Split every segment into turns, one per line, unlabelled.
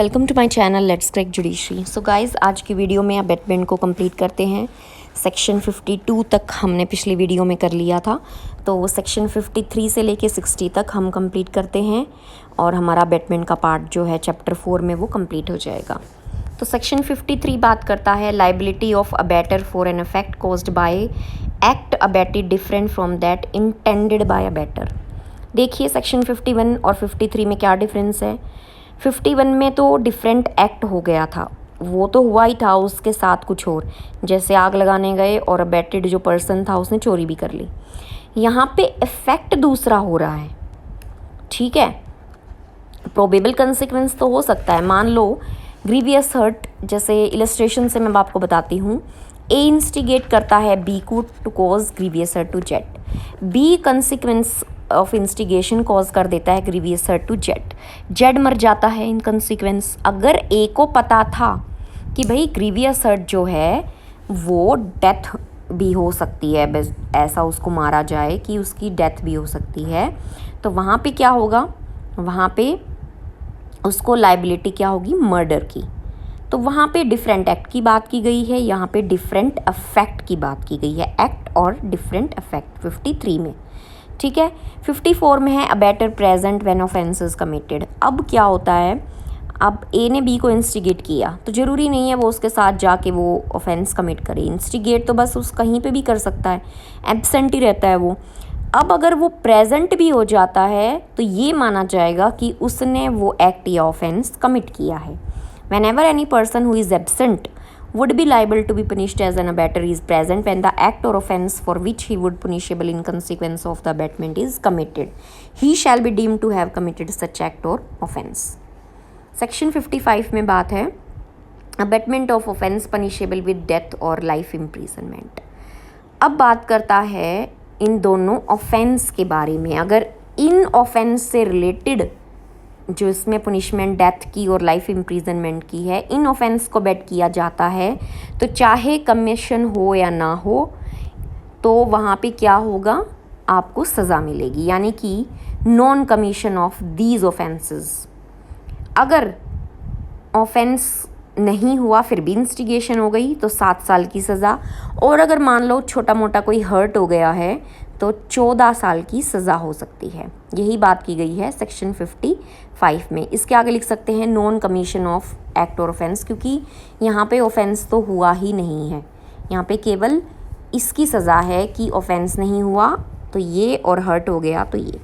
Welcome to my channel let's crack judiciary. So guys, आज की video में abetment को कंप्लीट करते हैं। सेक्शन 52 तक हमने पिछली वीडियो में कर लिया था, तो सेक्शन 53 से लेके 60 तक हम कंप्लीट करते हैं और हमारा अबेटमेंट का पार्ट जो है चैप्टर 4 में वो कंप्लीट हो जाएगा। तो सेक्शन 53 बात करता है liability of abettor for an effect caused by act abetted different from that intended by abettor. देखिए सेक्शन 51 और 53 में क्या डिफरेंस है। 51 में तो डिफरेंट एक्ट हो गया था, वो तो हुआ ही था, उसके साथ कुछ और, जैसे आग लगाने गए और अबेटेड जो पर्सन था उसने चोरी भी कर ली। यहाँ पे इफेक्ट दूसरा हो रहा है, ठीक है। प्रोबेबल कंसिक्वेंस तो हो सकता है, मान लो ग्रीवियस हर्ट, जैसे इलस्ट्रेशन से मैं आपको बताती हूँ। ए इंस्टिगेट करता है बी को to cause grievous hurt to Z. B consequence of instigation cause कर देता है grievous hurt to Z. Z मर जाता है इन कंसिक्वेंस। अगर ए को पता था कि भाई ग्रीवियस हर्ट जो है वो डेथ भी हो सकती है, बस ऐसा उसको मारा जाए कि उसकी डेथ भी हो सकती है, तो वहाँ पे क्या होगा, वहाँ पे उसको लाइबिलिटी क्या होगी, मर्डर की। तो वहाँ पे डिफरेंट एक्ट की बात की गई है, यहाँ पे डिफरेंट अफेक्ट की बात की गई है। एक्ट और डिफरेंट अफेक्ट 53 में, ठीक है। 54 में है abettor present when offence is committed. अब क्या होता है, अब ए ने बी को इंस्टिगेट किया तो ज़रूरी नहीं है वो उसके साथ जाके वो ऑफेंस कमिट करे। इंस्टिगेट तो बस उस कहीं पे भी कर सकता है, एब्सेंट ही रहता है वो। अब अगर वो प्रेजेंट भी हो जाता है तो ये माना जाएगा कि उसने वो एक्ट या ऑफेंस कमिट किया है। Whenever any person who is absent would be liable to be punished as an abetter is present when the act or offence for which he would punishable in consequence of the abatement is committed. He shall be deemed to have committed such act or offence. Section 55 में बात है abatement of offence punishable with death or life imprisonment. अब बात करता है इन दोनों offence के बारे में। अगर इन ऑफेंस से रिलेटेड जो इसमें पुनिशमेंट डेथ की और लाइफ इम्प्रिजनमेंट की है, इन ऑफेंस को बेट किया जाता है तो चाहे कमीशन हो या ना हो तो वहाँ पे क्या होगा, आपको सज़ा मिलेगी, यानी कि non commission of these offences. अगर ऑफेंस नहीं हुआ फिर भी इंस्टिगेशन हो गई तो 7 साल की सज़ा, और अगर मान लो छोटा मोटा कोई हर्ट हो गया है तो 14 साल की सज़ा हो सकती है। यही बात की गई है सेक्शन 55 में। इसके आगे लिख सकते हैं नॉन कमीशन ऑफ एक्ट और ऑफेंस, क्योंकि यहाँ पे ऑफेंस तो हुआ ही नहीं है, यहाँ पे केवल इसकी सज़ा है कि ऑफेंस नहीं हुआ तो ये, और हर्ट हो गया तो ये।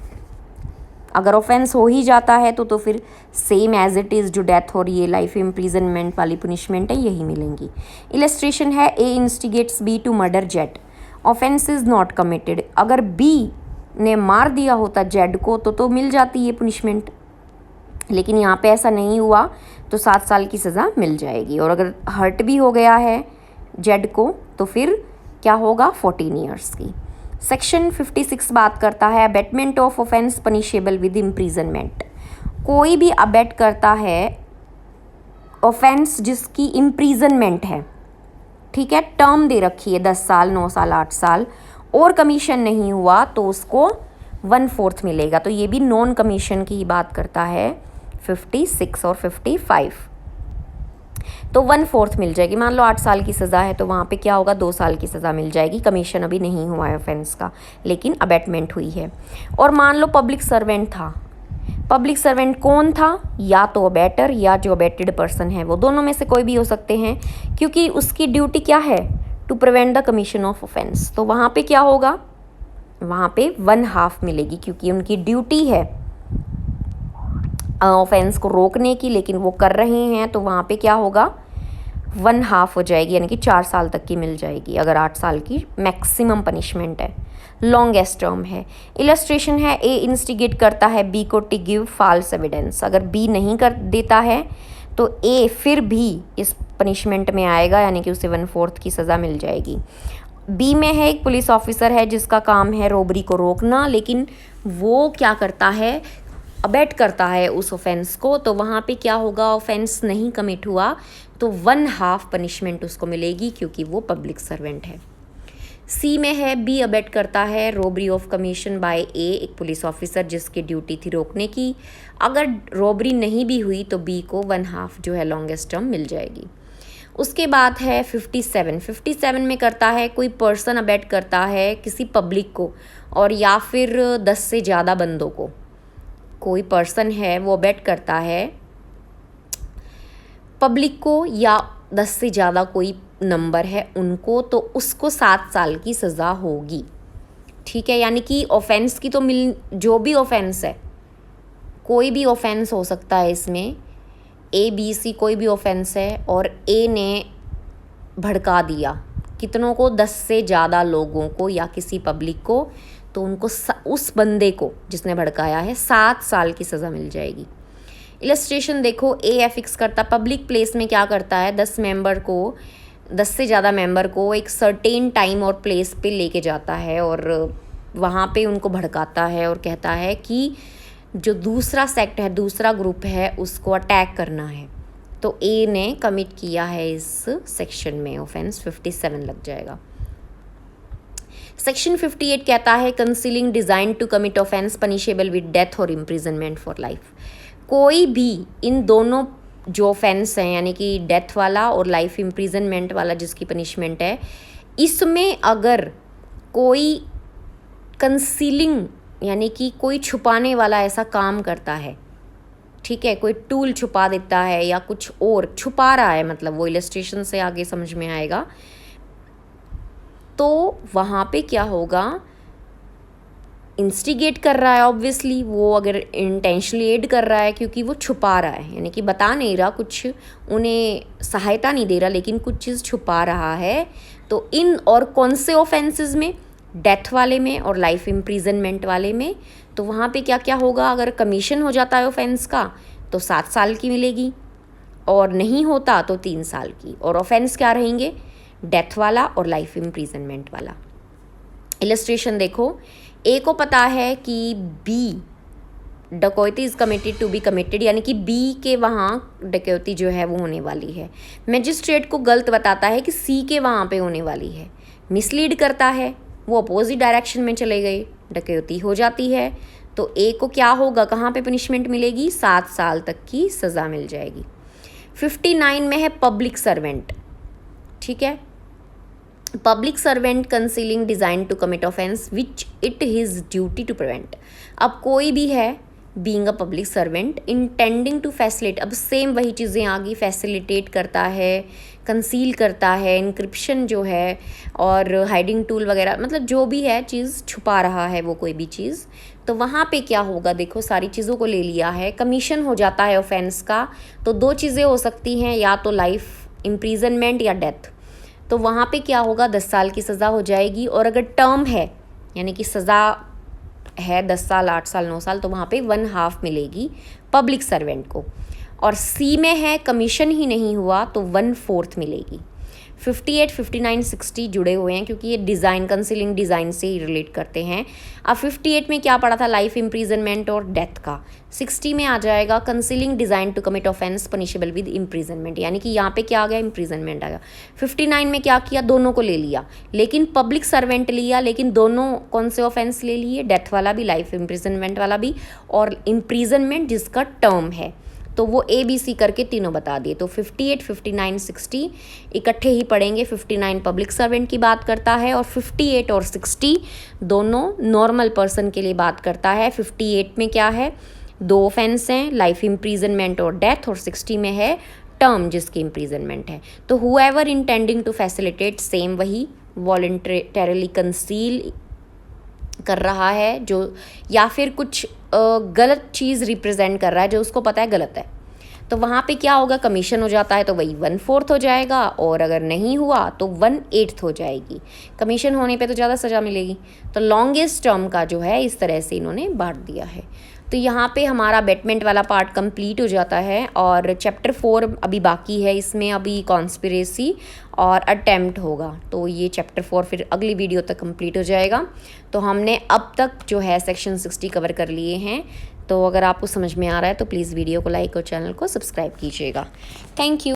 अगर ऑफेंस हो ही जाता है तो फिर सेम एज इट इज़ जो डेथ और ये लाइफ इम्प्रिजनमेंट वाली पुनिशमेंट है यही मिलेंगी। इलस्ट्रेशन है A instigates B to murder Z, offence is not committed. अगर बी ने मार दिया होता जेड को तो मिल जाती है पुनिशमेंट, लेकिन यहाँ पे ऐसा नहीं हुआ तो 7 साल की सज़ा मिल जाएगी। और अगर हर्ट भी हो गया है जेड को तो फिर क्या होगा, 14 ईयर्स की। सेक्शन 56 बात करता है abetment of offence punishable with imprisonment. कोई भी अबेट करता है ऑफेंस जिसकी इम्प्रिजनमेंट है, ठीक है, टर्म दे रखी है 10 साल, 9 साल, 8 साल, और कमीशन नहीं हुआ तो उसको 1/4 मिलेगा। तो ये भी नॉन कमीशन की ही बात करता है 56 और 55। तो 1/4 मिल जाएगी। मान लो 8 साल की सज़ा है तो वहाँ पे क्या होगा, 2 साल की सज़ा मिल जाएगी। कमीशन अभी नहीं हुआ है ऑफेंस का, लेकिन अबेटमेंट हुई है। और मान लो पब्लिक सर्वेंट था, पब्लिक सर्वेंट कौन था, या तो अबेटर या जो अबेटेड पर्सन है, वो दोनों में से कोई भी हो सकते हैं, क्योंकि उसकी ड्यूटी क्या है, to prevent the commission of offence. तो वहाँ पे क्या होगा, वहाँ पे 1/2 मिलेगी, क्योंकि उनकी ड्यूटी है ऑफेंस को रोकने की, लेकिन वो कर रहे हैं तो वहाँ पे क्या होगा, 1/2 हो जाएगी, यानी कि 4 साल तक की मिल जाएगी। अगर 8 साल की मैक्सिमम पनिशमेंट है, लॉन्गेस्ट टर्म है। इलस्ट्रेशन है ए इंस्टिगेट करता है बी को टू गिव फॉल्स एविडेंस। अगर बी नहीं कर देता है तो ए फिर भी इस पनिशमेंट में आएगा, यानी कि उसे 1/4 की सज़ा मिल जाएगी। बी में है एक पुलिस ऑफिसर है जिसका काम है रॉबरी को रोकना, लेकिन वो क्या करता है, अबेट करता है उस ऑफेंस को, तो वहाँ पे क्या होगा, ऑफेंस नहीं कमिट हुआ तो 1/2 पनिशमेंट उसको मिलेगी, क्योंकि वो पब्लिक सर्वेंट है। सी में है बी अबेट करता है रॉबरी ऑफ कमीशन बाय ए, एक पुलिस ऑफिसर जिसकी ड्यूटी थी रोकने की। अगर रॉबरी नहीं भी हुई तो बी को 1/2 जो है लॉन्गेस्ट टर्म मिल जाएगी। उसके बाद है 57 में करता है कोई पर्सन अबेट करता है किसी पब्लिक को और या फिर 10 से ज़्यादा बंदों को। कोई पर्सन है वो अबेट करता है पब्लिक को या 10 से ज़्यादा कोई नंबर है उनको, तो उसको 7 साल की सज़ा होगी। ठीक है, यानी कि ऑफेंस की तो जो भी ऑफेंस है, कोई भी ऑफेंस हो सकता है इसमें, ABC कोई भी ऑफेंस है और ए ने भड़का दिया कितनों को, 10 से ज़्यादा लोगों को या किसी पब्लिक को, तो उनको उस बंदे को जिसने भड़काया है 7 साल की सज़ा मिल जाएगी। इलस्ट्रेशन देखो, ए फिक्स करता पब्लिक प्लेस में क्या करता है, 10 से ज़्यादा मेंबर को एक सर्टेन टाइम और प्लेस पे लेके जाता है और वहाँ पे उनको भड़काता है और कहता है कि जो दूसरा सेक्ट है, दूसरा ग्रुप है, उसको अटैक करना है। तो ए ने कमिट किया है इस सेक्शन में, ऑफेंस 57 लग जाएगा। सेक्शन 58 कहता है concealing design to commit offence punishable with death और इम्प्रिजनमेंट फॉर लाइफ। कोई भी इन दोनों जो ऑफेंस हैं, यानी कि डेथ वाला और लाइफ इम्प्रिजनमेंट वाला जिसकी पनिशमेंट है, इसमें अगर कोई कंसीलिंग यानी कि कोई छुपाने वाला ऐसा काम करता है, ठीक है, कोई टूल छुपा देता है या कुछ और छुपा रहा है, मतलब वो इलस्ट्रेशन से आगे समझ में आएगा, तो वहाँ पे क्या होगा, इंस्टिगेट कर रहा है ऑब्वियसली, वो अगर इंटेंशनली एड कर रहा है क्योंकि वो छुपा रहा है, यानी कि बता नहीं रहा, कुछ उन्हें सहायता नहीं दे रहा लेकिन कुछ चीज़ छुपा रहा है। तो इन और कौन से ऑफेंसेस में, डेथ वाले में और लाइफ इम्प्रिजनमेंट वाले में, तो वहाँ पे क्या क्या होगा, अगर कमीशन हो जाता है ऑफेंस का तो 7 साल की मिलेगी और नहीं होता तो 3 साल की। और ऑफेंस क्या रहेंगे, डेथ वाला और लाइफ इम्प्रिजनमेंट वाला। इलस्ट्रेशन देखो, ए को पता है कि बी डकैती is committed to be committed, यानी कि बी के वहाँ डकैती जो है वो होने वाली है। मैजिस्ट्रेट को गलत बताता है कि सी के वहाँ पे होने वाली है, मिसलीड करता है, वो अपोजिट डायरेक्शन में चले गए, डकैती हो जाती है। तो ए को क्या होगा, कहाँ पे पनिशमेंट मिलेगी, 7 साल तक की सज़ा मिल जाएगी। 59 में है पब्लिक सर्वेंट। ठीक है, public servant concealing design to commit offence which it his duty to prevent. अब कोई भी है being a public servant intending to facilitate, अब सेम वही चीज़ें आ गई, फैसिलिटेट करता है, कंसील करता है, इंक्रिप्शन जो है और हाइडिंग टूल वगैरह, मतलब जो भी है चीज़ छुपा रहा है वो कोई भी चीज़, तो वहाँ पे क्या होगा, देखो सारी चीज़ों को ले लिया है, कमीशन हो जाता है ऑफेंस का, तो 2 चीज़ें हो सकती हैं, या तो लाइफ इम्प्रिजनमेंट या डेथ। तो वहाँ पे क्या होगा, 10 साल की सज़ा हो जाएगी। और अगर टर्म है यानी कि सज़ा है 10 साल, 8 साल, 9 साल, तो वहाँ पे 1/2 मिलेगी पब्लिक सर्वेंट को। और सी में है कमीशन ही नहीं हुआ तो 1/4 मिलेगी। 58, 59, 60 जुड़े हुए हैं क्योंकि ये डिज़ाइन, कंसीलिंग डिज़ाइन से ही रिलेट करते हैं। अब 58 में क्या पड़ा था, लाइफ इम्प्रिजनमेंट और डेथ का। 60 में आ जाएगा concealing design to commit offence punishable with imprisonment, यानी कि यहाँ पे क्या आ गया, इम्प्रिजनमेंट आ गया। 59 में क्या किया, दोनों को ले लिया, लेकिन पब्लिक सर्वेंट लिया, लेकिन दोनों कौन से ऑफेंस ले लिए, डेथ वाला भी, लाइफ इम्प्रिजनमेंट वाला भी, और इम्प्रिजनमेंट जिसका टर्म है, तो वो ABC करके तीनों बता दिए। तो 58, 59, 60 इकट्ठे ही पढ़ेंगे। 59 पब्लिक सर्वेंट की बात करता है और 58 और 60 दोनों नॉर्मल पर्सन के लिए बात करता है। 58 में क्या है, 2 ऑफेंस हैं, लाइफ इम्प्रिजनमेंट और डेथ, और 60 में है टर्म जिसकी इम्प्रिजनमेंट है। तो whoever intending to facilitate, same वही, वॉलंटरली कंसील कर रहा है जो, या फिर कुछ गलत चीज़ रिप्रेजेंट कर रहा है जो उसको पता है गलत है, तो वहाँ पे क्या होगा, कमीशन हो जाता है तो वही 1/4 हो जाएगा, और अगर नहीं हुआ तो 1/8 हो जाएगी। कमीशन होने पे तो ज़्यादा सज़ा मिलेगी। तो लॉन्गेस्ट टर्म का जो है इस तरह से इन्होंने बांट दिया है। तो यहाँ पे हमारा अबेटमेंट वाला पार्ट कंप्लीट हो जाता है और चैप्टर 4 अभी बाकी है, इसमें अभी कॉन्स्पिरेसी और अटेम्प्ट होगा। तो ये चैप्टर 4 फिर अगली वीडियो तक कंप्लीट हो जाएगा। तो हमने अब तक जो है सेक्शन 60 कवर कर लिए हैं। तो अगर आपको समझ में आ रहा है तो प्लीज़ वीडियो को लाइक और चैनल को सब्सक्राइब कीजिएगा। Thank you.